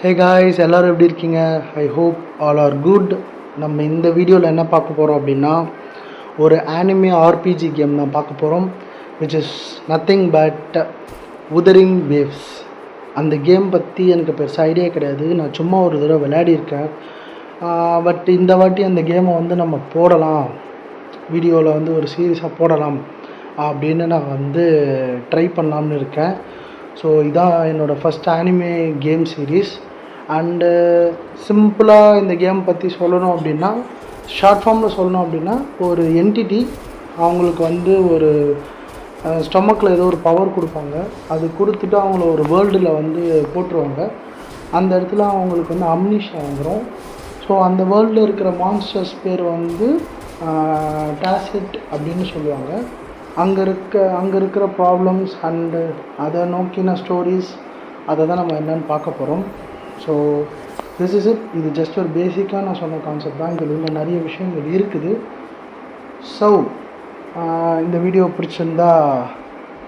Hey guys, எல்லோரும் எப்படி இருக்கீங்க? I hope all are good. நம்ம இந்த வீடியோவில் என்ன பார்க்க போகிறோம் அப்படின்னா, ஒரு ஆனிமே ஆர்பிஜி கேம் தான் பார்க்க போகிறோம். Which is nothing but Wuthering Waves. அந்த கேம் பற்றி எனக்கு பெருசாக ஐடியா கிடையாது. நான் சும்மா ஒரு தடவை விளையாடியிருக்கேன். பட் இந்த வாட்டி அந்த கேமை வந்து நம்ம போடலாம், வீடியோவில் வந்து ஒரு சீரியஸாக போடலாம் அப்படின்னு நான் ட்ரை பண்ணலாம்னு இருக்கேன். ஸோ இதான் என்னோடய first anime game series. And சிம்பிளாக இந்த கேம் பற்றி சொல்லணும் அப்படின்னா, ஷார்ட் ஃபார்மில் சொல்லணும் அப்படின்னா, ஒரு என்டிட்டி அவங்களுக்கு ஒரு ஸ்டொமக்கில் ஏதோ ஒரு பவர் கொடுப்பாங்க. அது கொடுத்துட்டு அவங்கள ஒரு வேர்ல்டில் போட்டுருவாங்க. அந்த இடத்துல அவங்களுக்கு அம்னீஷியா வந்துடும். ஸோ அந்த வேர்ல்டில் இருக்கிற மான்ஸ்டர்ஸ் பேர் டாசிட் அப்படின்னு சொல்லுவாங்க. அங்கே இருக்கிற ப்ராப்ளம்ஸ் அண்டு அதை நோக்கின ஸ்டோரிஸ், அதை தான் நம்ம என்னென்னு பார்க்க போகிறோம். So this is it. இது ஜஸ்ட் ஒரு பேசிக்காக நான் சொன்ன கான்செப்ட் தான். இதில் இன்னும் நிறைய விஷயங்கள் இருக்குது. ஸோ இந்த வீடியோ பிடிச்சிருந்தா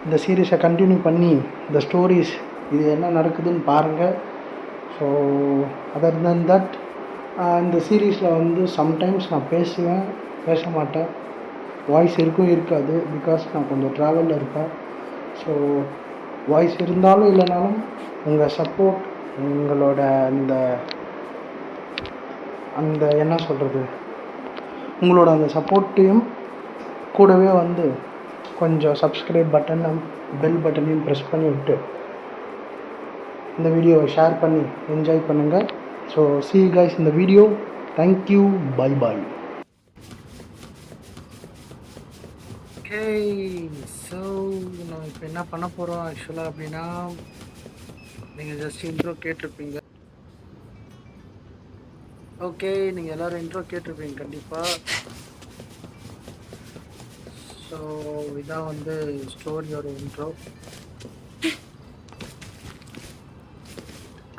இந்த சீரீஸை கண்டினியூ பண்ணி இந்த ஸ்டோரிஸ் இது என்ன நடக்குதுன்னு பாருங்கள். ஸோ அதர் தென் தட், இந்த சீரீஸில் சம்டைம்ஸ் நான் பேசுவேன், பேச மாட்டேன், வாய்ஸ் இருக்காது. பிகாஸ் நான் கொஞ்சம் ட்ராவலில் இருப்பேன். ஸோ வாய்ஸ் இருந்தாலும் இல்லைனாலும் உங்கள் சப்போர்ட், உங்களோட அந்த என்ன சொல்கிறது, உங்களோட அந்த சப்போர்ட்டையும் கூடவே கொஞ்சம் சப்ஸ்கிரைப் பட்டன், பெல் பட்டனையும் ப்ரெஸ் பண்ணி விட்டு இந்த வீடியோவை ஷேர் பண்ணி என்ஜாய் பண்ணுங்கள். So see you guys in the video. Thank you. Bye bye. Okay, so நம்ம இப்போ என்ன பண்ண போகிறோம் ஆக்சுவலாக அப்படின்னா, நீங்கள் ஜஸ்ட் இன்ட்ரோ கேட்டிருப்பீங்க. ஓகே, நீங்கள் எல்லோரும் இன்ட்ரோ கேட்டிருப்பீங்க கண்டிப்பாக. ஸோ இதான் ஸ்டோரியோட இன்ட்ரோ.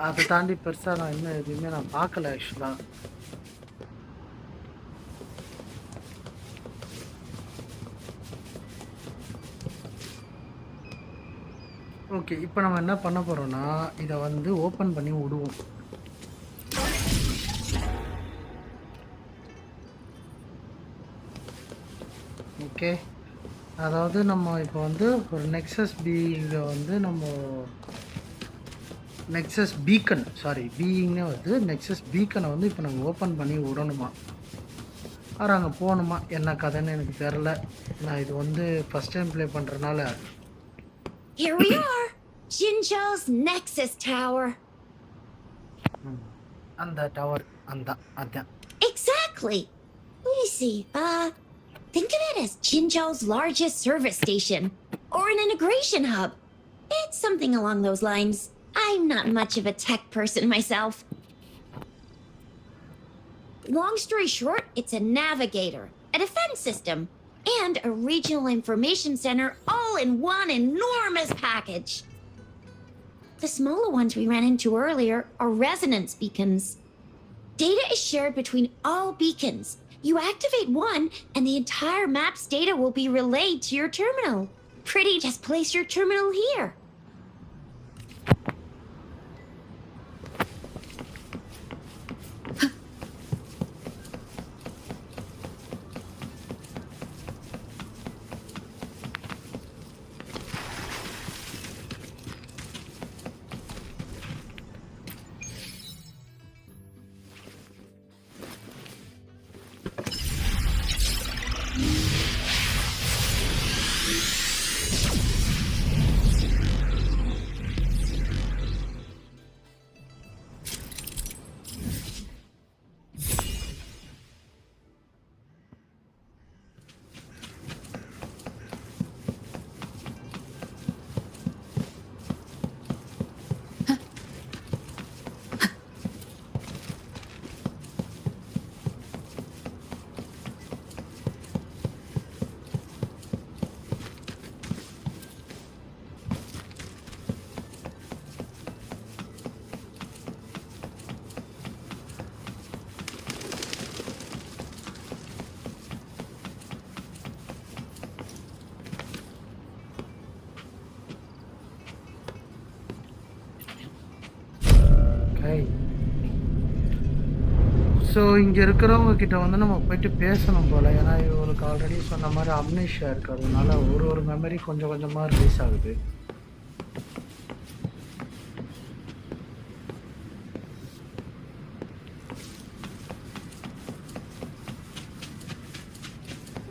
அதை தாண்டி பெருசாக நான் இன்னும் எதுவுமே நான் பார்க்கல ஆக்சுவலாக. ஓகே, இப்போ நம்ம என்ன பண்ண போகிறோன்னா, இதை ஓப்பன் பண்ணி விடுவோம். ஓகே, அதாவது நம்ம இப்போ ஒரு நெக்ஸஸ் பீயிங்கை நம்ம நெக்ஸஸ் பீக்கன் பீயிங்னே நெக்ஸஸ் பீக்கனை இப்போ நம்ம ஓப்பன் பண்ணி விடணுமா, ஆறு அங்கே போகணுமா, என்ன கதைன்னு எனக்கு தெரில. நான் இது ஃபஸ்ட் டைம் ப்ளே பண்ணுறதுனால. Here we are, Jinzhou's Nexus Tower. And the tower, and the. Exactly. Let me see. Think of it as Jinzhou's largest service station, or an integration hub. It's something along those lines. I'm not much of a tech person myself. Long story short, it's a navigator, a defense system, and a regional information center all in one enormous package. The smaller ones we ran into earlier are resonance beacons. Data is shared between all beacons. You activate one, and the entire map's data will be relayed to your terminal. Pretty, just place your terminal here. So இங்கே இருக்கிறவங்க கிட்ட வந்து நம்ம போயிட்டு பேசணும் போல். ஏன்னா இவங்களுக்கு already சொன்ன மாதிரி அம்னேஷியா இருக்கிறதுனால ஒரு மெமரி கொஞ்சம் கொஞ்சமாக ரிலீஸ் ஆகுது.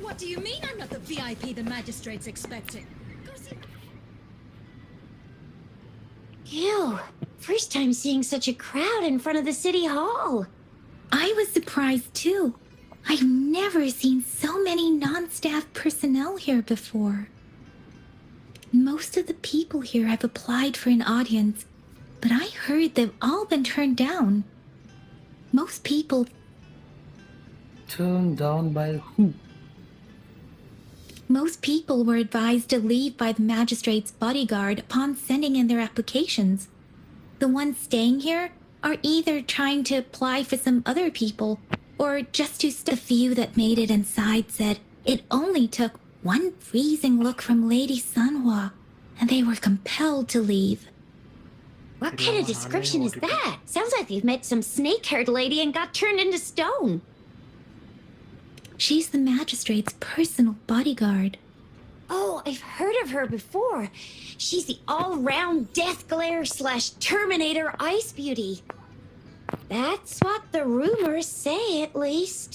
What do you mean I'm not the VIP the magistrate's expecting? Go see. Ew. First time seeing such a crowd in front of the city hall. I was surprised too. I've never seen so many non-staff personnel here before. Most of the people here have applied for an audience, but I heard they've all been turned down. Most people... Turned down by who? Most people were advised to leave by the magistrate's bodyguard upon sending in their applications. The ones staying here are either trying to apply for some other people, or just to the few that made it inside said it only took one freezing look from Lady Sanhua, and they were compelled to leave. What kind of description is that? Sounds like they've met some snake-haired lady and got turned into stone. She's the magistrate's personal bodyguard. Oh, I've heard of her before. She's the all-round death glare / Terminator ice beauty. That's what the rumors say, at least.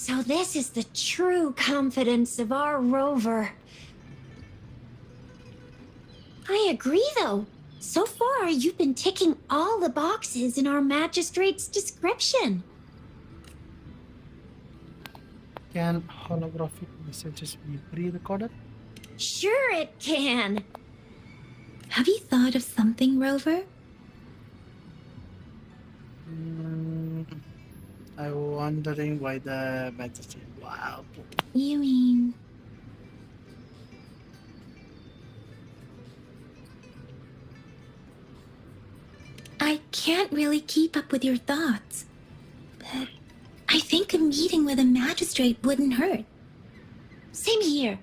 So this is the true confidence of our rover. I agree, though. So far, you've been ticking all the boxes in our magistrate's description. Can holographic messages be pre-recorded? Sure it can. Have you thought of something, Rover? I'm wondering why the magistrate... Wow. You mean... I can't really keep up with your thoughts, but I think a meeting with a magistrate wouldn't hurt. Same here.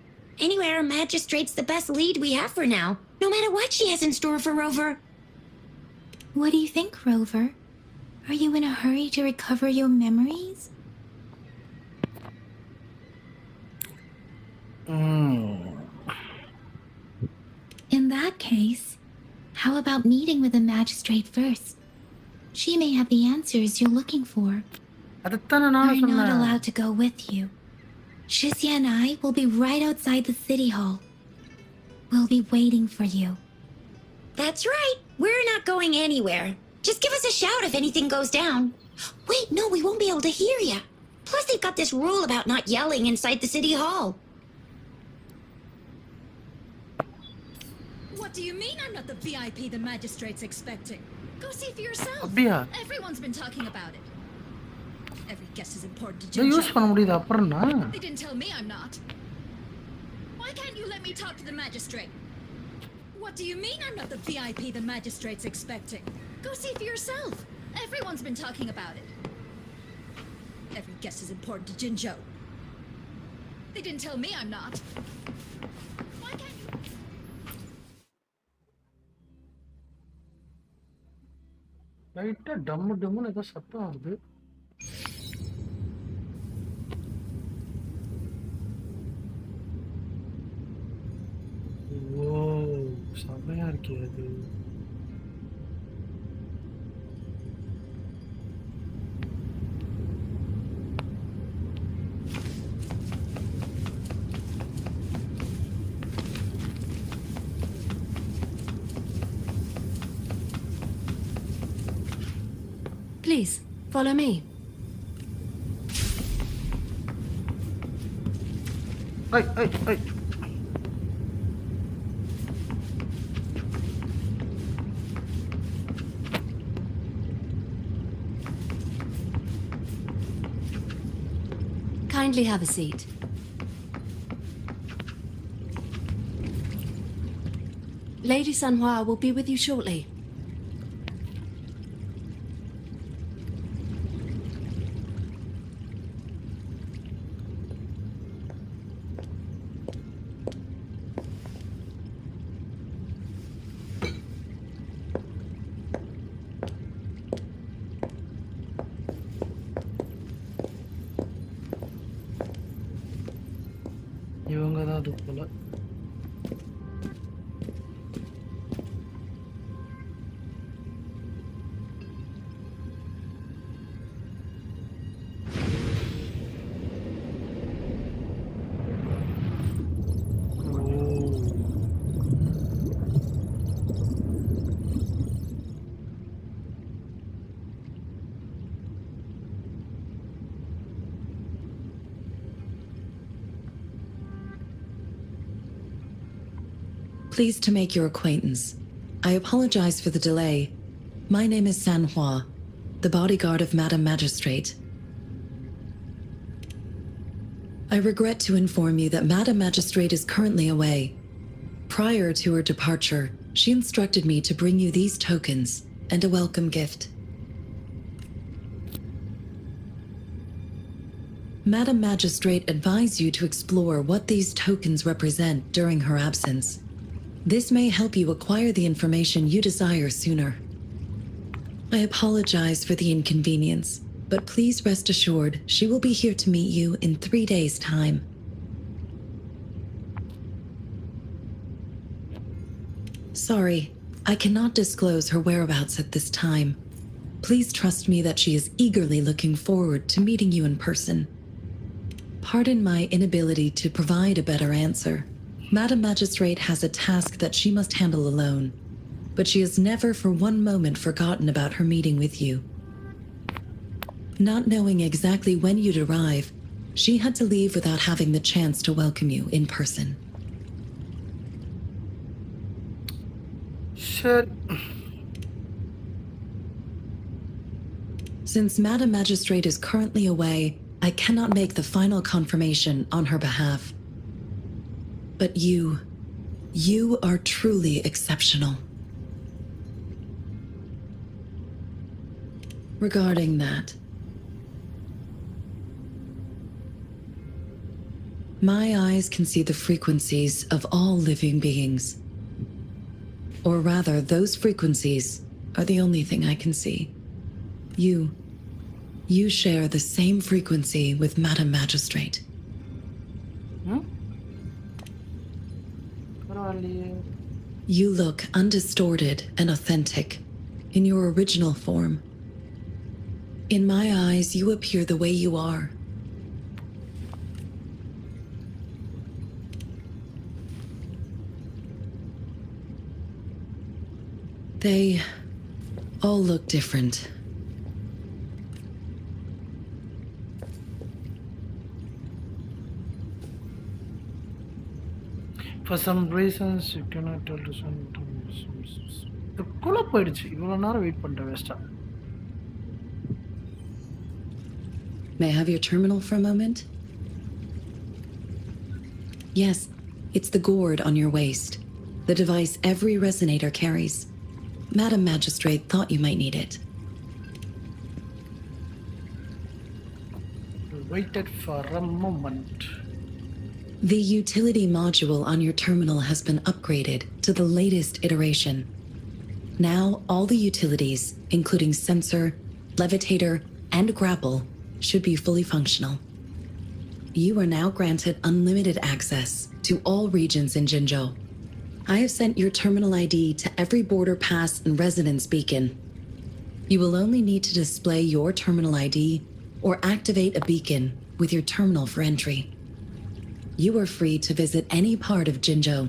Anywhere a magistrate's the best lead we have for now, no matter what she has in store for Rover. What do you think, Rover? Are you in a hurry to recover your memories? In that case, how about meeting with the magistrate first? She may have the answers you're looking for. அதைத்தானே You're நானும் not சொன்னேன். allowed to go with you. Shizia and I will be right outside the city hall. We'll be waiting for you. That's right. We're not going anywhere. Just give us a shout if anything goes down. Wait, no, we won't be able to hear ya. Plus, they've got this rule about not yelling inside the city hall. What do you mean I'm not the VIP the magistrate's expecting? Go see for yourself. அப்படியா? Everyone's been talking about it. Every guess is important to இதை use Jinja. பண்ண முடியுது அப்புறம்னா? They didn't tell me I'm not. Why can't you let me talk to the magistrate? What do you mean I'm not the VIP the magistrate's expecting? Go see for yourself. Everyone's been talking about it. Every guess is important to Jinjo. They didn't tell me I'm not. Why can't you... லைட்டா டம்மு டம்முன்னு ஏதோ சத்தம் வருது. ஓ, செமையா இருக்கே அது. Please, follow me. I. Kindly have a seat. Lady Sanhua will be with you shortly. இவங்க தான் அது போல. Pleased to make your acquaintance. I apologize for the delay. My name is Sanhua, the bodyguard of Madam Magistrate. I regret to inform you that Madam Magistrate is currently away. Prior to her departure, she instructed me to bring you these tokens and a welcome gift. Madam Magistrate advised you to explore what these tokens represent during her absence. This may help you acquire the information you desire sooner. I apologize for the inconvenience, but please rest assured she will be here to meet you in 3 days' time. Sorry, I cannot disclose her whereabouts at this time. Please trust me that she is eagerly looking forward to meeting you in person. Pardon my inability to provide a better answer. Madam Magistrate has a task that she must handle alone, but she has never for one moment forgotten about her meeting with you. Not knowing exactly when you'd arrive, she had to leave without having the chance to welcome you in person. Shit. Since Madam Magistrate is currently away, I cannot make the final confirmation on her behalf. But you are truly exceptional. Regarding that, my eyes can see the frequencies of all living beings. Or rather, those frequencies are the only thing I can see. You share the same frequency with Madam Magistrate. You look undistorted and authentic in your original form. In my eyes, you appear the way you are. They all look different. For some reasons you cannot tell to some. The குள்ள போயிடுச்சு இவ்வளோ நேரம் wait பண்ணிட்டேன் வேஸ்டா. May I have your terminal for a moment? Yes, it's the gourd on your waist, the device every resonator carries. Madam Magistrate thought you might need it. Waited for a moment. The utility module on your terminal has been upgraded to the latest iteration. Now, all the utilities, including sensor, levitator, and grapple, should be fully functional. You are now granted unlimited access to all regions in Jinzhou. I have sent your terminal ID to every border pass and residence beacon. You will only need to display your terminal ID or activate a beacon with your terminal for entry. You are free to visit any part of Jinzhou.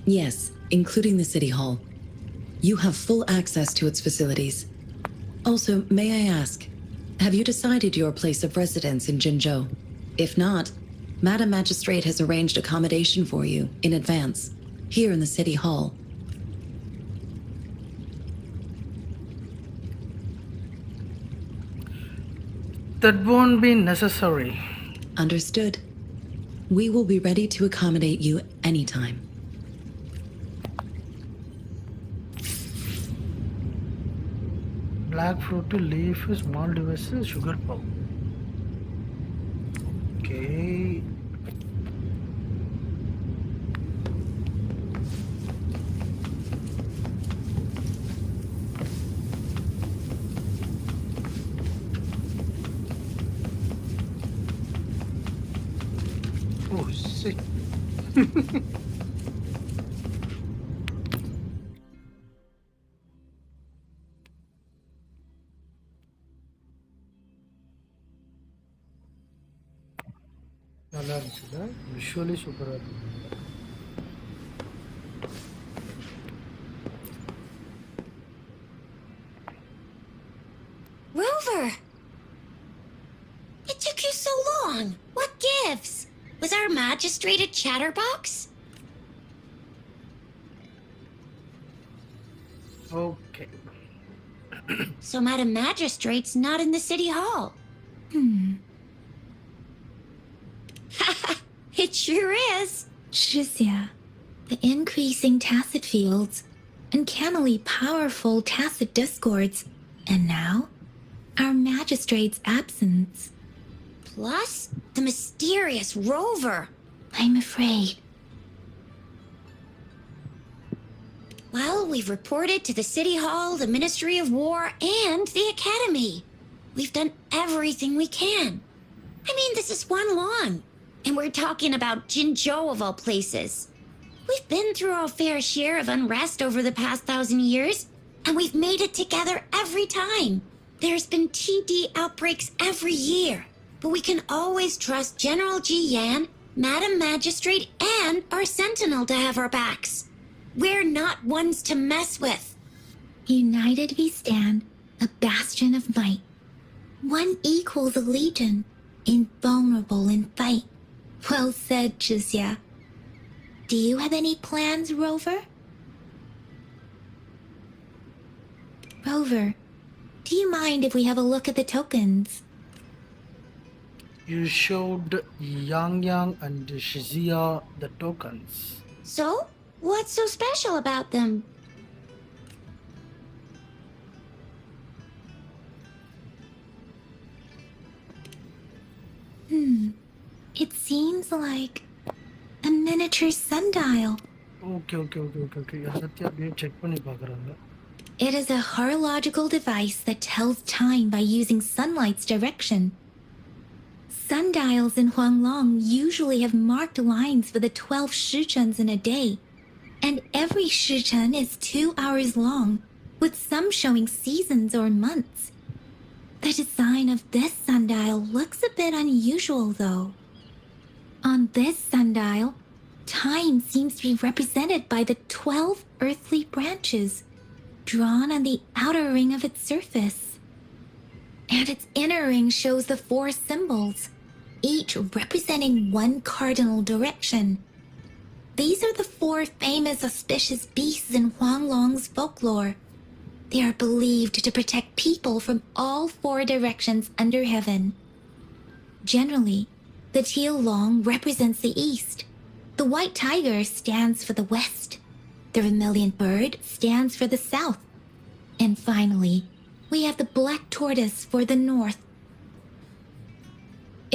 Yes, including the City Hall. You have full access to its facilities. Also, may I ask, have you decided your place of residence in Jinzhou? If not, Madam Magistrate has arranged accommodation for you in advance, here in the City Hall. That won't be necessary. Understood. We will be ready to accommodate you anytime. Black fruit leaf, small devices, sugar powder. Okay. Oh shit. நல்லா இருந்துச்சுல, visually சூப்பராக இருக்கு. Rover! It took you so long. What gives? Was our magistrate a chatterbox? Okay. So Madam Magistrate's not in the city hall. It sure is. Shizia, the increasing tacit fields, uncannily powerful tacit discords, and now, our magistrate's absence. Plus, the mysterious Rover. I'm afraid. Well, we've reported to the City Hall, the Ministry of War, and the Academy. We've done everything we can. I mean, this is one long. And we're talking about Jinzhou of all places. We've been through our fair share of unrest over the past 1,000 years, and we've made it together every time. There's been TD outbreaks every year, but we can always trust General Ji Yan, Madam Magistrate, and our Sentinel to have our backs. We're not ones to mess with. United we stand, a bastion of might. One equals a legion, invulnerable in fight. Well said, Jizya. Do you have any plans, Rover? Rover, do you mind if we have a look at the tokens? You showed Yang Yang and Shizia the tokens. So, what's so special about them? It seems like a miniature sundial. Okay okay okay okay okay எல்லாத்தையும் அப்படியே check பண்ணி பார்க்குறாங்க. It is a horological device that tells time by using sunlight's direction. Sundials in Huanglong usually have marked lines for the 12 shichens in a day, and every shichen is 2 hours long, with some showing seasons or months. The design of this sundial looks a bit unusual, though. On this sundial, time seems to be represented by the 12 earthly branches, drawn on the outer ring of its surface. And its inner ring shows the 4 symbols, each representing one cardinal direction. These are the 4 famous auspicious beasts in Huanglong's folklore. They are believed to protect people from all 4 directions under heaven. Generally, the teal long represents the east. The white tiger stands for the west. The vermilion bird stands for the south. And finally, we have the black tortoise for the north.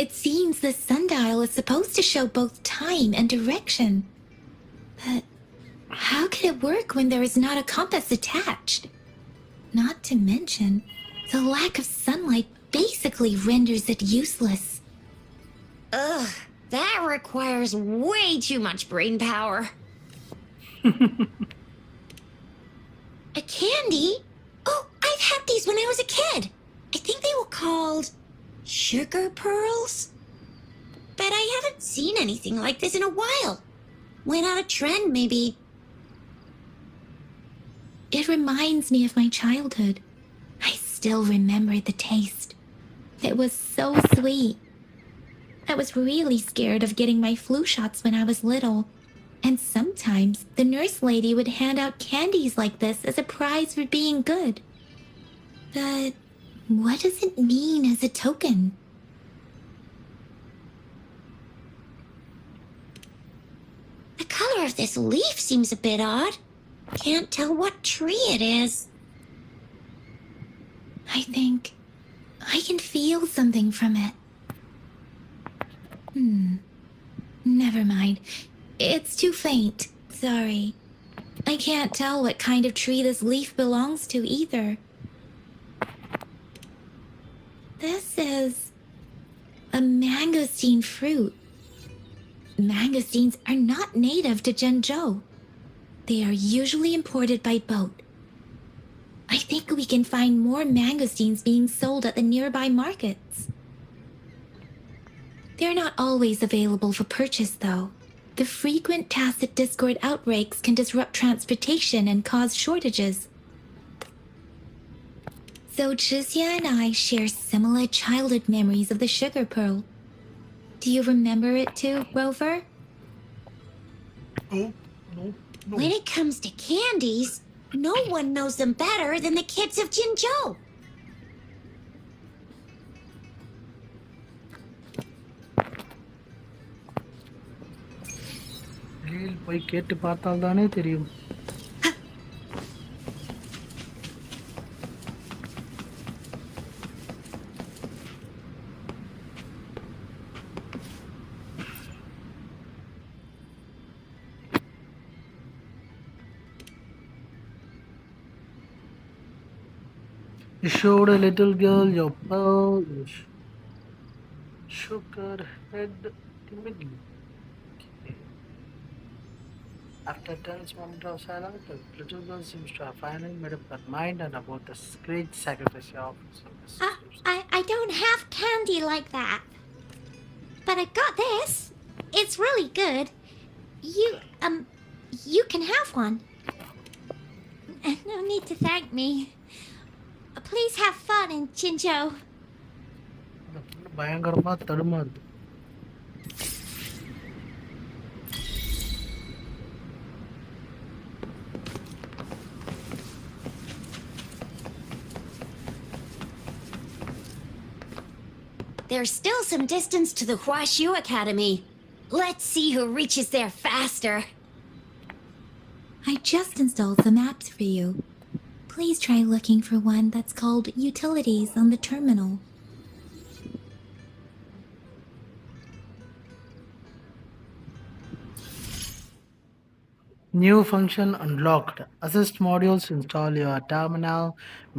It seems the sundial is supposed to show both time and direction. But how can it work when there is not a compass attached? Not to mention, the lack of sunlight basically renders it useless. Ugh, that requires way too much brain power. A candy? Oh, I've had these when I was a kid. I think they were called sugar pearls. But I haven't seen anything like this in a while. Went out of trend, maybe. It reminds me of my childhood. I still remember the taste. It was so sweet. I was really scared of getting my flu shots when I was little. And sometimes the nurse lady would hand out candies like this as a prize for being good. But what does it mean as a token? The color of this leaf seems a bit odd. Can't tell what tree it is. I think I can feel something from it. Never mind. It's too faint. Sorry. I can't tell what kind of tree this leaf belongs to either. This is a mangosteen fruit. Mangosteens are not native to Zhengzhou. They are usually imported by boat. I think we can find more mangosteens being sold at the nearby markets. They're not always available for purchase, though. The frequent tacit discord outbreaks can disrupt transportation and cause shortages. So Chixia and I share similar childhood memories of the sugar pearl. Do you remember it too, Rover? No. When it comes to candies, no one knows them better than the kids of Jinzhou. வெளியில் போய் கேட்டு பார்த்தால் தானே தெரியும். You showed a little girl your pearl. You shook her head timidly. Okay. After a tense moment of silence, the little girl seems to have finally made up her mind and about the great sacrifice she offers her sisters. I don't have candy like that. But I got this. It's really good. You can have one. No need to thank me. Please have fun in Jinzhou. பயங்கரமா தடுமாறுது. There's still some distance to the Huaxiu Academy. Let's see who reaches there faster. I just installed some apps for you. Please try looking for one that's called Utilities on the terminal. New function unlocked. Assist modules install your terminal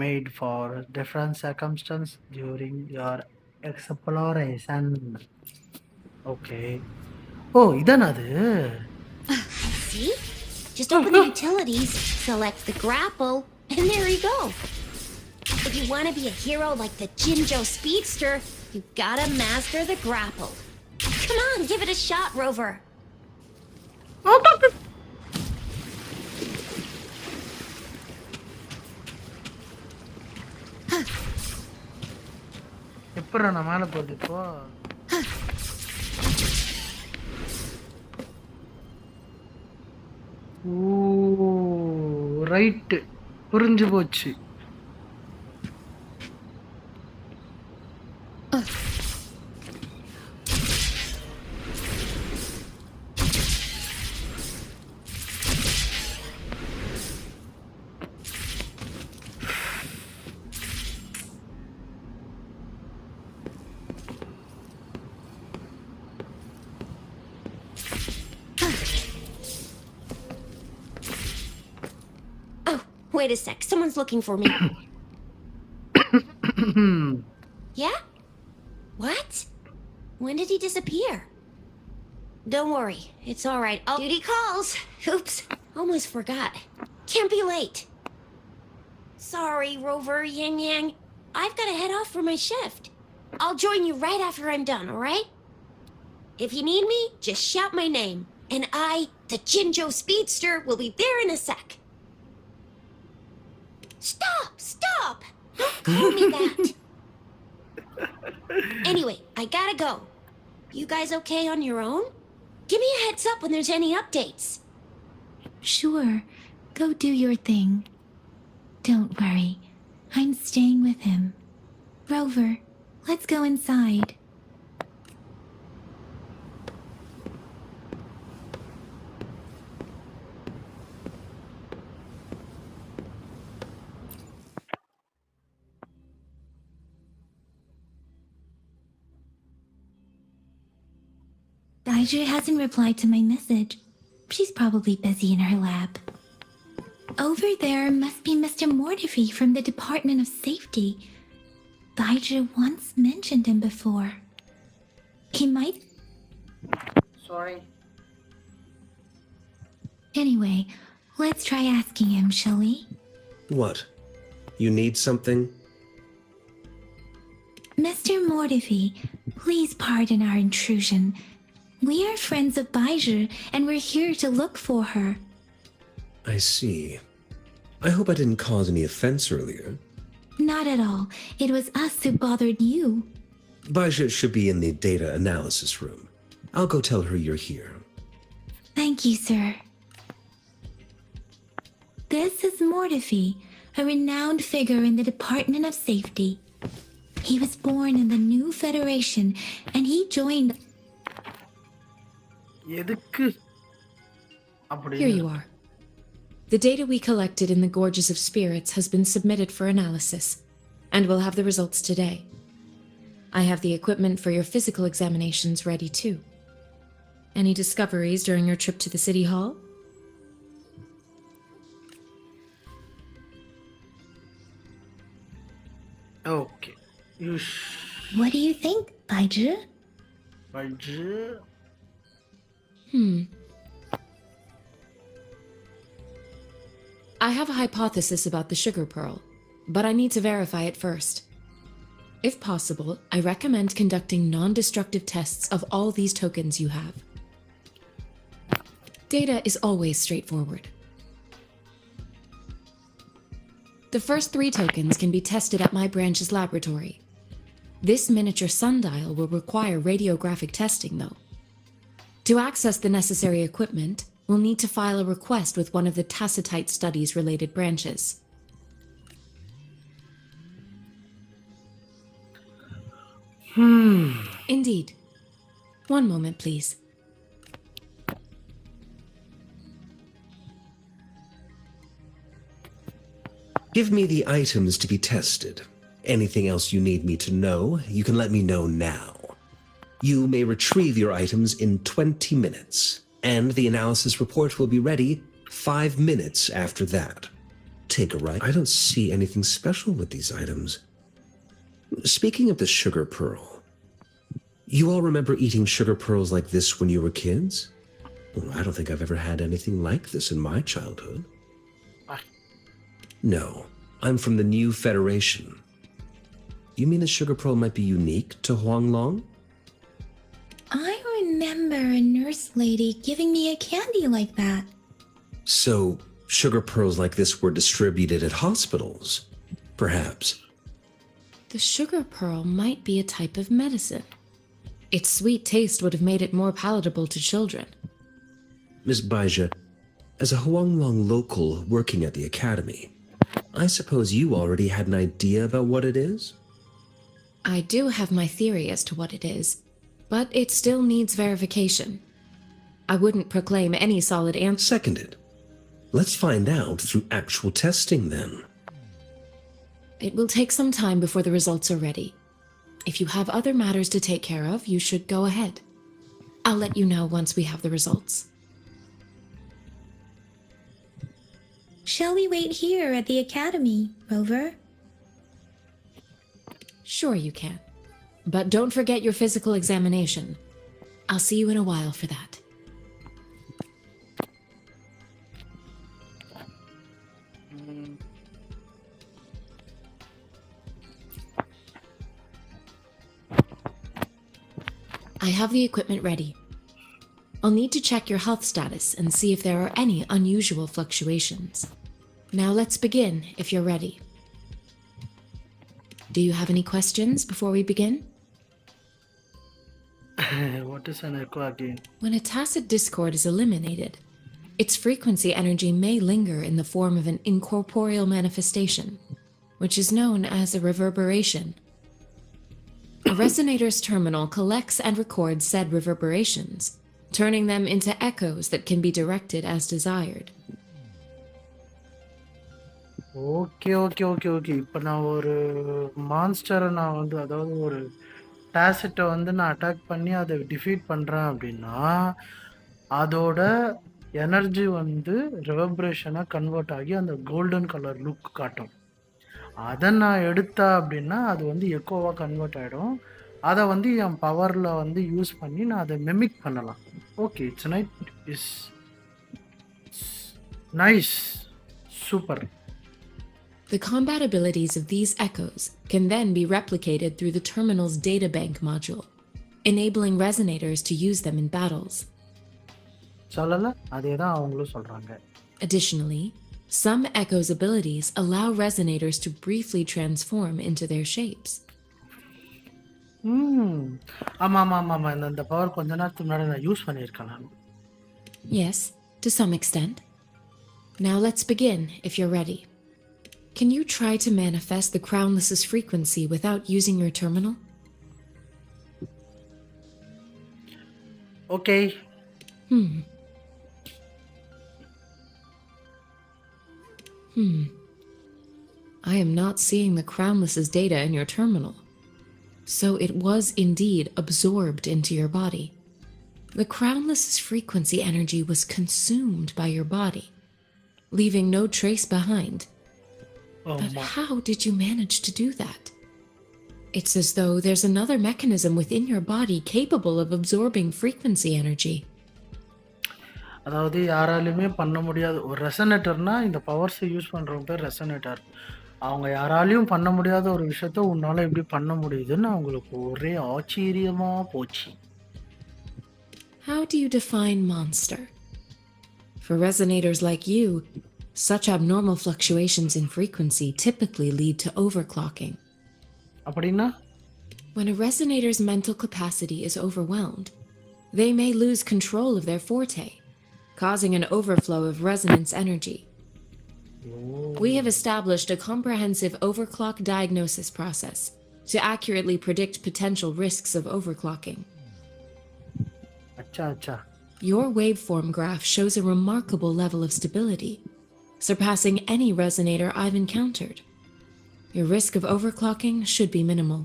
made for different circumstances during your exploration. Okay. Oh, இதானா அது? See? Just open the utilities, select the grapple, and there you go. If you want to be a hero like the Jinzhou Speedster, you gotta master the grapple. Come on, give it a shot, Rover. எப்பறம் நான் மேல போறது இப்போ? ஓ right, புரிஞ்சு போச்சு. Wait a sec, someone's looking for me. Yeah? What? When did he disappear? Don't worry, it's alright. Duty calls. Oops, almost forgot. Can't be late. Sorry, Rover, Yang Yang. I've got to head off for my shift. I'll join you right after I'm done, alright? If you need me, just shout my name. And I, the Jinzhou Speedster, will be there in a sec. Stop! Don't call me that. Anyway, I gotta go. You guys okay on your own? Give me a heads up when there's any updates. Sure, go do your thing. Don't worry, I'm staying with him. Rover, let's go inside. Daiju hasn't replied to my message. She's probably busy in her lab. Over there must be Mr. Mortefi from the Department of Safety. Daiju once mentioned him before. He might... Sorry. Anyway, let's try asking him, shall we? What? You need something? Mr. Mordevi, please pardon our intrusion. We are friends of Baiju, and we're here to look for her. I see. I hope I didn't cause any offense earlier. Not at all. It was us who bothered you. Baja should be in the data analysis room. I'll go tell her you're here. Thank you, sir. This is Mordevi, a renowned figure in the Department of Safety. He was born in the new Federation, and he joined... எதுக்கு Here அப்படி you are. The data we collected in the Gorges of Spirits has been submitted for analysis, and we'll have the results today. I have the equipment for your physical examinations ready too. Any discoveries during your trip to the City Hall? Okay யூஷ் What do you think, Baiju? பட்ஜு I have a hypothesis about the sugar pearl, but I need to verify it first. If possible, I recommend conducting non-destructive tests of all these tokens you have. Data is always straightforward. The first 3 tokens can be tested at my branch's laboratory. This miniature sundial will require radiographic testing, though. To access the necessary equipment, we'll need to file a request with one of the Tacitite Studies-related branches. Indeed. One moment, please. Give me the items to be tested. Anything else you need me to know, you can let me know now. You may retrieve your items in 20 minutes, and the analysis report will be ready 5 minutes after that. Take a right. I don't see anything special with these items. Speaking of the sugar pearl, you all remember eating sugar pearls like this when you were kids? Well, I don't think I've ever had anything like this in my childhood. No, I'm from the new Federation. You mean the sugar pearl might be unique to Huanglong? I remember a nurse lady giving me a candy like that. So, sugar pearls like this were distributed at hospitals, perhaps. The sugar pearl might be a type of medicine. Its sweet taste would have made it more palatable to children. Miss Baija, as a Huanglong local working at the academy, I suppose you already had an idea about what it is? I do have my theory as to what it is, but it still needs verification. I wouldn't proclaim any solid answer. Seconded. Let's find out through actual testing then. It will take some time before the results are ready. If you have other matters to take care of, you should go ahead. I'll let you know once we have the results. Shall we wait here at the academy, Rover? Sure you can. But don't forget your physical examination. I'll see you in a while for that. I have the equipment ready. I'll need to check your health status and see if there are any unusual fluctuations. Now let's begin, if you're ready. Do you have any questions before we begin? What is an echo again? When a tacit discord is eliminated, its frequency energy may linger in the form of an incorporeal manifestation, which is known as a reverberation. A resonator's terminal collects and records said reverberations, turning them into echoes that can be directed as desired. Okay okay okay okay இப்போ நான் ஒரு மான்ஸ்டரை நான் வந்து அதாவது ஒரு டேசிட்டை வந்து நான் attack பண்ணி அதை டிஃபீட் பண்ணுறேன் அப்படின்னா அதோட எனர்ஜி வந்து ரிவர்பரேஷனாக கன்வெர்ட் ஆகி அந்த கோல்டன் கலர் லுக் காட்டும். அதை நான் எடுத்தேன் அப்படின்னா அது வந்து எக்கோவாக கன்வெர்ட் ஆகிடும். அதை வந்து என் பவரில் வந்து யூஸ் பண்ணி நான் அதை மெமிக் பண்ணலாம். Okay, tonight is nice. Super. The combat abilities of these echoes can then be replicated through the terminal's databank module, enabling resonators to use them in battles. சொல்லல அதே தான் அவங்களும் சொல்றாங்க. Additionally, some echoes' abilities allow resonators to briefly transform into their shapes. ஆமாம் இந்த power கொஞ்ச நேரத்துக்கு முன்னாடி நான் யூஸ் பண்ணியிருக்கேன் நான். Yes, to some extent. Now let's begin, if you're ready. Can you try to manifest the Crownless's frequency without using your terminal? Okay. I am not seeing the Crownless's data in your terminal. So it was indeed absorbed into your body. The Crownless's frequency energy was consumed by your body, leaving no trace behind. But how did you manage to do that? It's as though there's another mechanism within your body capable of absorbing frequency energy. அதாவது யாராலுமே பண்ண முடியாது. ஒரு ரெசனேட்டர்னா இந்த பவர்ஸை use பண்ணுறவங்க பேர் resonator. அவங்க யாராலையும் பண்ண முடியாத ஒரு விஷயத்த உன்னால் எப்படி பண்ண முடியுதுன்னு அவங்களுக்கு ஒரே ஆச்சரியமாக போச்சு. How do you define monster? For resonators like you, such abnormal fluctuations in frequency typically lead to overclocking. அப்படின்னா? When a resonator's mental capacity is overwhelmed, they may lose control of their forte, causing an overflow of resonance energy. We have established a comprehensive overclock diagnosis process to accurately predict potential risks of overclocking. Acha. Your waveform graph shows a remarkable level of stability, surpassing any resonator I've encountered. Your risk of overclocking should be minimal.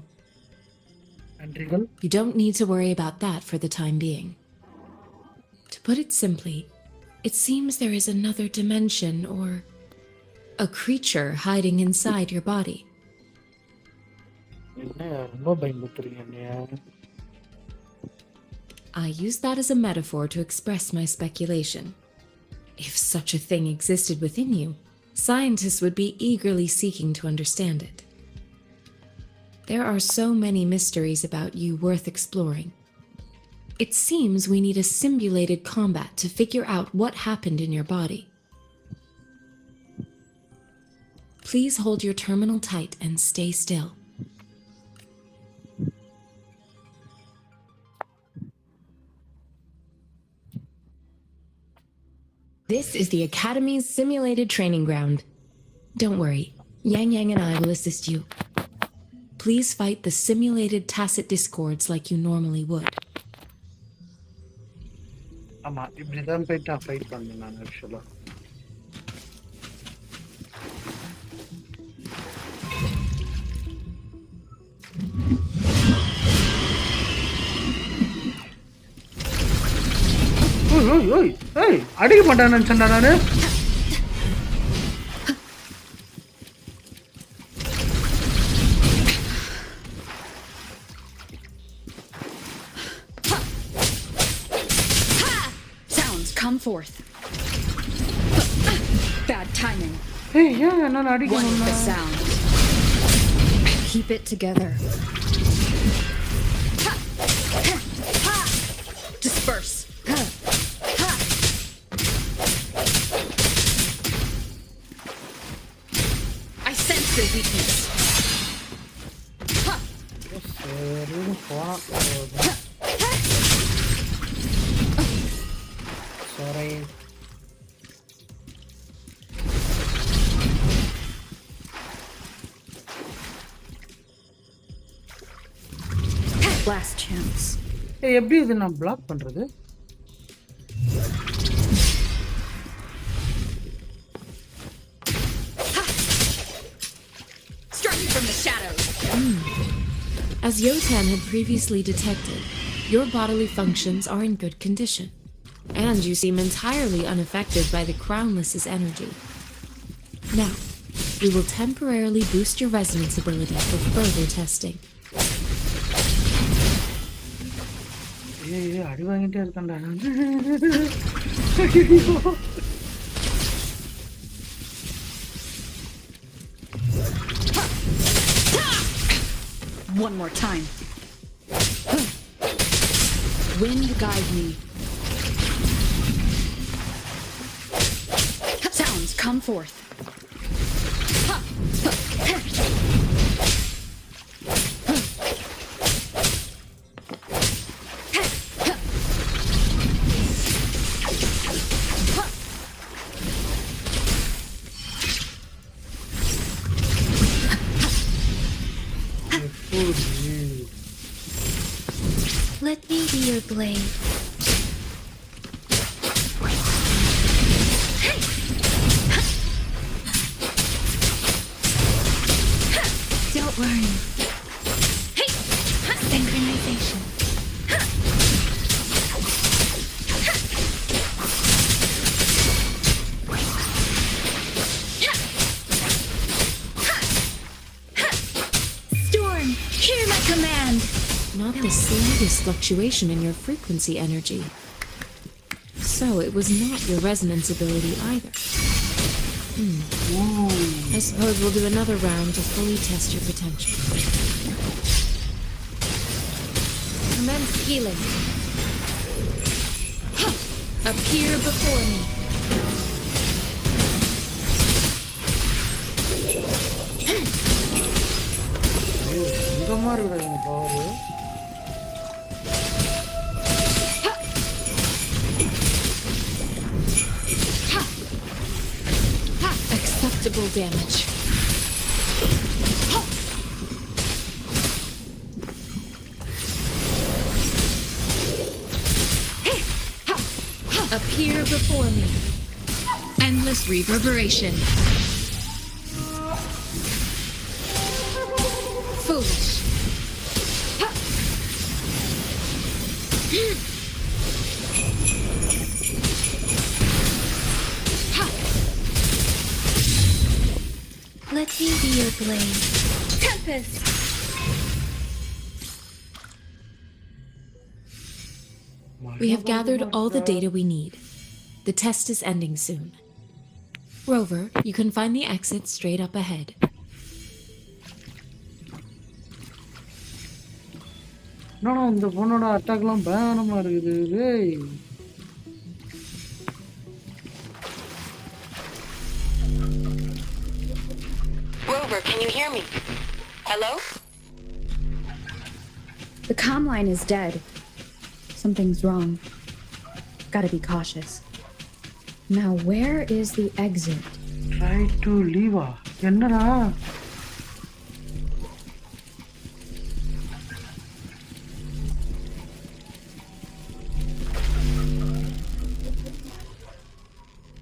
You don't need to worry about that for the time being. To put it simply, it seems there is another dimension or a creature hiding inside your body. I use that as a metaphor to express my speculation. If such a thing existed within you, scientists would be eagerly seeking to understand it. There are so many mysteries about you worth exploring. It seems we need a simulated combat to figure out what happened in your body. Please hold your terminal tight and stay still. This is the Academy's simulated training ground. Don't worry, Yang and I will assist you. Please fight the simulated tacit discords like you normally would. ஆமாம் இப்படி தான் போயிட்டு நான் fight பண்ணேன் நான் ஆக்சுவலாக. அடிக்க மாட்டேன்னு நினச்சேன்டா நான். Sounds, come forth. Bad timing. ஏன் என்னால் அடிக்க One with the முடியல? sound. Keep it together. Disperse. I sense your weakness. சரின்னு போனால் சரி. Last chance. எப்படி இது நான் பிளாக் பண்ணுறது? Striking from the shadows. As Yotan had previously detected, your bodily functions are in good condition, and you seem entirely unaffected by the Crownless's energy. Now, we will temporarily boost your resonance ability for further testing. ஏய் அடி வாங்கிட்டே இருக்கேன்டா நான். One more time. Wind guide me. Sounds come forth. Let me be your blade. Don't worry. Synchronization. Storm, hear my command. Not the slightest fluctuation in your frequency energy. So it was not your resonance ability either. I suppose we'll do another round to fully test your potential. Commence healing. Appear before me. இந்த மாதிரி இருக்குடா power. Acceptable damage. Appear before me. Endless reverberation. Foolish. Let me be your blade. Tempest! We have gathered all the data we need. The test is ending soon. Rover, you can find the exit straight up ahead. என்னடா இந்த பொண்ணோட அட்டாக்லாம் பயங்கரமா இருக்குது. டேய் Rover, can you hear me? Hello? The comm line is dead. Something's wrong. Gotta be cautious. Now, where is the exit? try to leave. என்னடா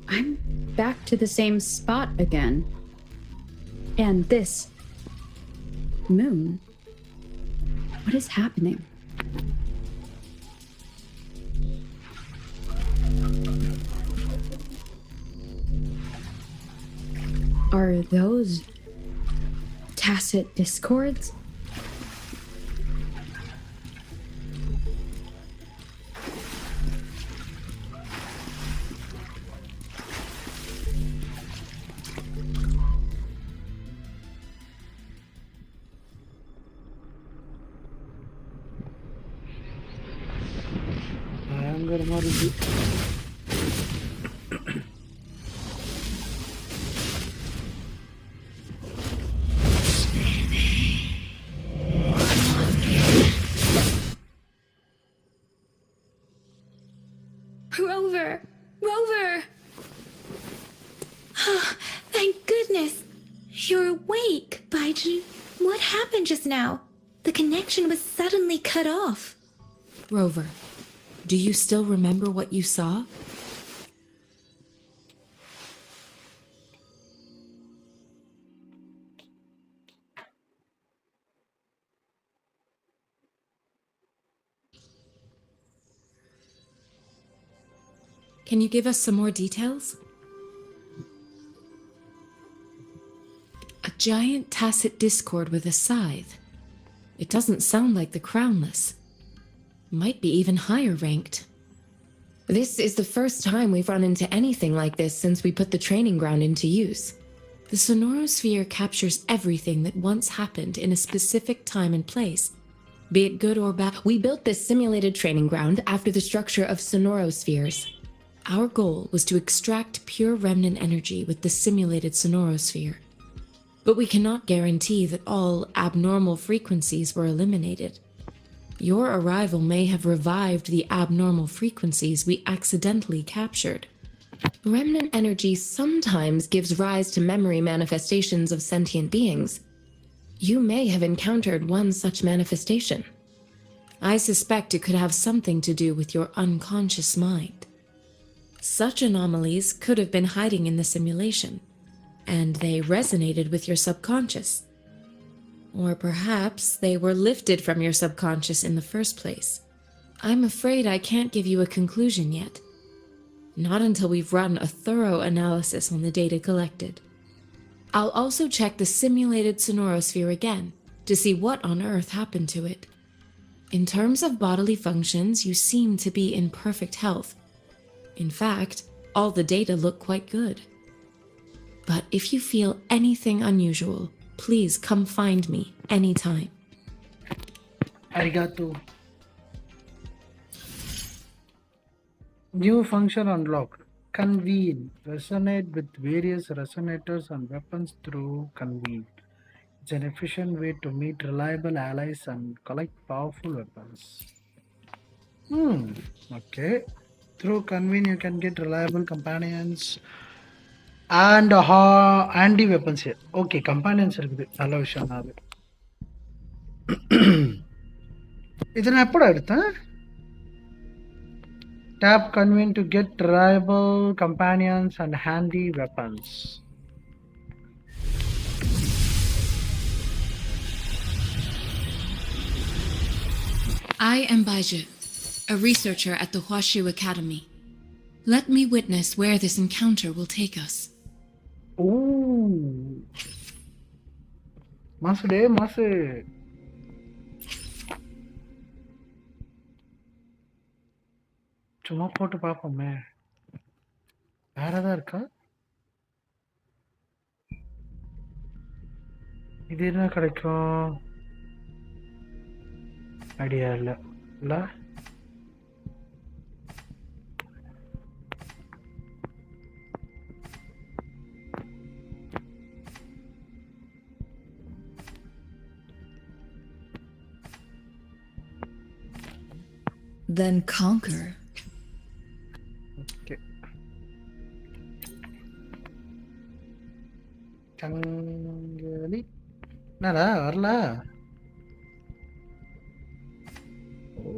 I'm back to the same spot again. And this moon. What is happening? Are those tacit discords? பயங்கரமா இருக்கு. Rover! Rover! Thank goodness! You're awake, Baiju. What happened just now? The connection was suddenly cut off. Rover, do you still remember what you saw? Can you give us some more details? A giant tacit discord with a scythe. It doesn't sound like the Crownless. Might be even higher ranked. This is the first time we've run into anything like this since we put the training ground into use. The sonorosphere captures everything that once happened in a specific time and place, be it good or bad. We built this simulated training ground after the structure of sonorospheres. Our goal was to extract pure remnant energy with the simulated sonorosphere. But we cannot guarantee that all abnormal frequencies were eliminated. Your arrival may have revived the abnormal frequencies we accidentally captured. Remnant energy sometimes gives rise to memory manifestations of sentient beings. You may have encountered one such manifestation. I suspect it could have something to do with your unconscious mind. Such anomalies could have been hiding in the simulation, and they resonated with your subconscious. Or perhaps they were lifted from your subconscious in the first place. I'm afraid I can't give you a conclusion yet. Not until we've run a thorough analysis on the data collected. I'll also check the simulated sonorosphere again to see what on earth happened to it. In terms of bodily functions, you seem to be in perfect health. In fact, all the data look quite good. But if you feel anything unusual, please come find me anytime. Arigato. New function unlocked. Convene. Resonate with various resonators and weapons through Convene. It's an efficient way to meet reliable allies and collect powerful weapons. Okay. Through Convene, you can get reliable companions and handy weapons here. Okay, companions இருக்குது நல்ல விஷயம் தான் அது. இது நான் எப்படா எடுத்தேன்? Tap Convene to get reliable companions and handy weapons. I am Baiju, a researcher at the Huashu Academy. Let me witness where this encounter will take us. Ooh. Masu de, masu. சும்மா போட்டு பார்ப்போமே. வேற ஏதாவது இருக்கா? இது என்ன கிடைக்கும்? Idea இல்லை. இல்லை? Then conquer. Okay. சங்கிலி என்னடா வரல? ஓ,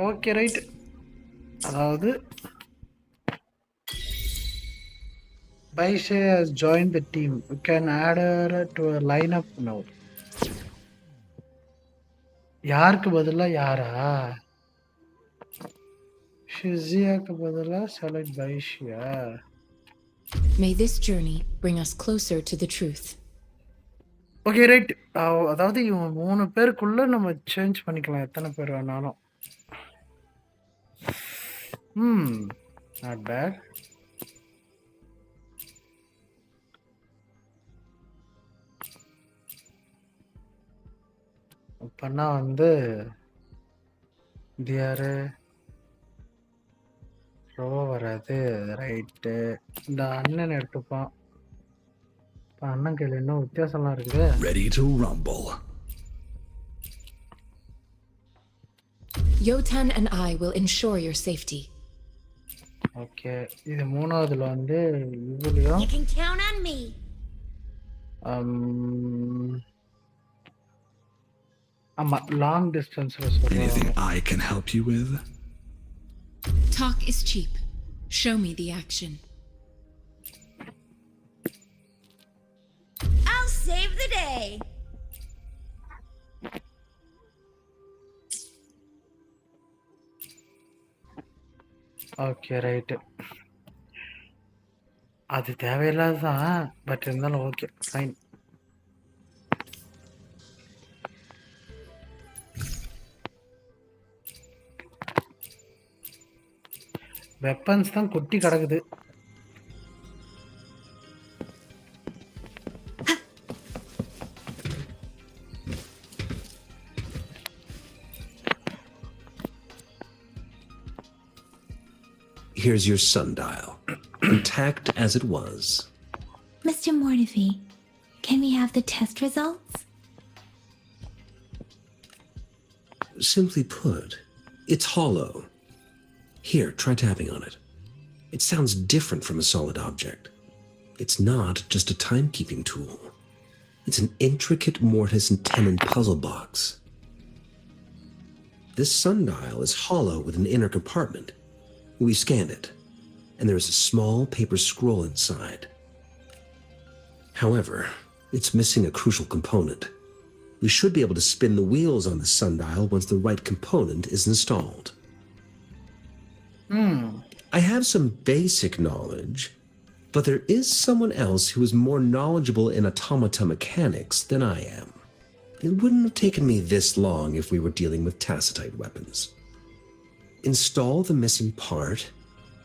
ஓகே ரைட். அதாவது Baishe has joined the team. You can add her to a lineup now. யாருக்கு பதிலா யாரா? ஷிசியாக்கு பதிலா செலக்ட் பைஷியா. May this journey bring us closer to the truth. Okay right. அதாவது இவங்க 3 பேருக்குள்ள நம்ம சேஞ்ச் பண்ணிக்கலாம் எத்தனை பேர் வேணாலும். Not bad. அப்பன்னா வந்து இது யாரு? ரொம்ப வராது. ரைட்டு. இந்த அண்ணன் எடுத்துப்பான். அண்ணன் கையில் இன்னும் வித்தியாசம்லாம் இருக்குது. Ready to rumble. Yotan and I will ensure your safety. Okay, இது மூணாவதுல வந்து இதுலயும் You can count on me. ஆமா, லாங் டிஸ்டன்ஸ்ல சொல்றேன். Anything I can help you with? Talk is cheap. Show me the action. I'll save the day. Okay right. அது தேவையில்லாதது தான். But இருந்தாலும் ஓகே ஃபைன். வெப்பன்ஸ் தான் கொட்டி கிடக்குது. Here's your sundial, intact as it was. Mr. Mortefi, can we have the test results? Simply put, it's hollow. Here, try tapping on it. It sounds different from a solid object. It's not just a timekeeping tool. It's an intricate mortise and tenon puzzle box. This sundial is hollow with an inner compartment. We scanned it, and there is a small paper scroll inside. However, it's missing a crucial component. We should be able to spin the wheels on the sundial once the right component is installed. I have some basic knowledge, but there is someone else who is more knowledgeable in automata mechanics than I am. It wouldn't have taken me this long if we were dealing with tacitite weapons. Install the missing part,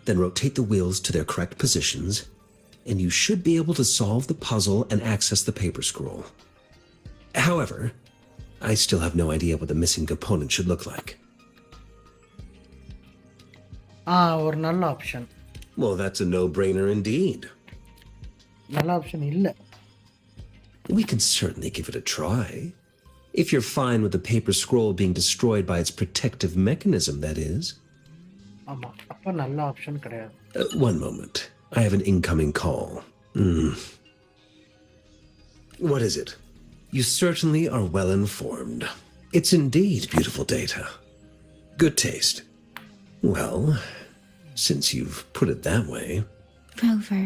then rotate the wheels to their correct positions, and you should be able to solve the puzzle and access the paper scroll. However, I still have no idea what the missing component should look like. ஒரு நல்ல option. Well, that's a no-brainer indeed. நல்ல option இல்ல. We can certainly give it a try. If you're fine with the paper scroll being destroyed by its protective mechanism, that is. ஆமா, அப்ப நல்ல option கிடையாது. One moment. I have an incoming call. What is it? You certainly are well informed. It's indeed beautiful data. Good taste. Well, since you've put it that way... Rover,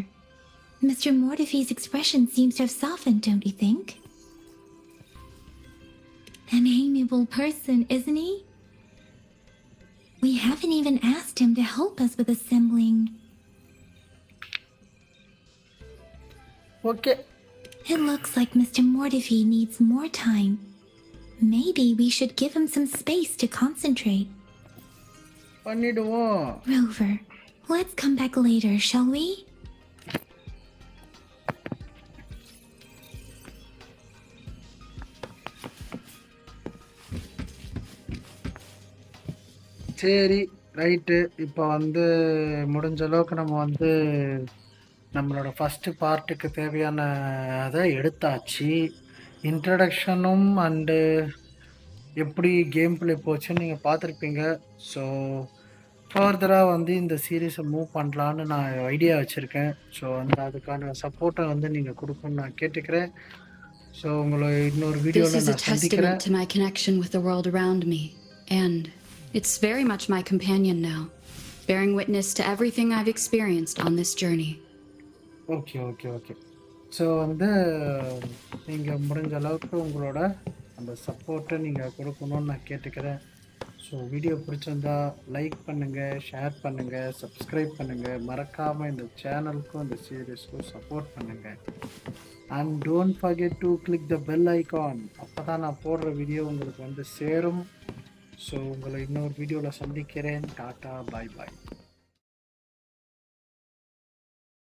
Mr. Mortefi's expression seems to have softened, don't you think? An amiable person, isn't he? We haven't even asked him to help us with assembling. Okay. It looks like Mr. Mortefi needs more time. Maybe we should give him some space to concentrate. பண்ணிடுவோம். Rover, let's come back later, shall we? சரி right. இப்போ வந்து முடிஞ்ச அளவுக்கு நம்ம வந்து நம்மளோட first பார்ட்டுக்கு தேவையான அதை எடுத்தாச்சு. இன்ட்ரடக்ஷனும் அண்டு எப்படி கேம் பிளே போச்சுன்னு நீங்கள் பார்த்துருப்பீங்க. ஸோ ஃபர்தராக வந்து இந்த சீரீஸை மூவ் பண்ணலான்னு நான் ஐடியா வச்சுருக்கேன். ஸோ வந்து அதுக்கான சப்போர்ட்டை வந்து நீங்கள் கொடுக்கணும்னு நான் கேட்டுக்கிறேன். ஸோ உங்களை இன்னொரு This வீடியோவில் is a நான் சந்திக்கிறேன். testament to my connection with the world around me, and it's very much my companion now, bearing witness to everything I've experienced on this journey. Okay okay okay. So வந்து நீங்கள் முடிஞ்ச அளவுக்கு உங்களோட அந்த சப்போர்ட்டை நீங்கள் கொடுக்கணும்னு நான் கேட்டுக்கிறேன். ஸோ வீடியோ பிடிச்சிருந்தா லைக் பண்ணுங்கள், ஷேர் பண்ணுங்கள், சப்ஸ்கிரைப் பண்ணுங்கள். மறக்காமல் இந்த சேனலுக்கும் இந்த சீரீஸ்க்கும் சப்போர்ட் பண்ணுங்கள். And don't forget to click the bell icon. அப்போ தான் நான் போடுற வீடியோ உங்களுக்கு வந்து சேரும். ஸோ உங்களை இன்னொரு வீடியோவில் சந்திக்கிறேன். டாட்டா, பாய் பாய்.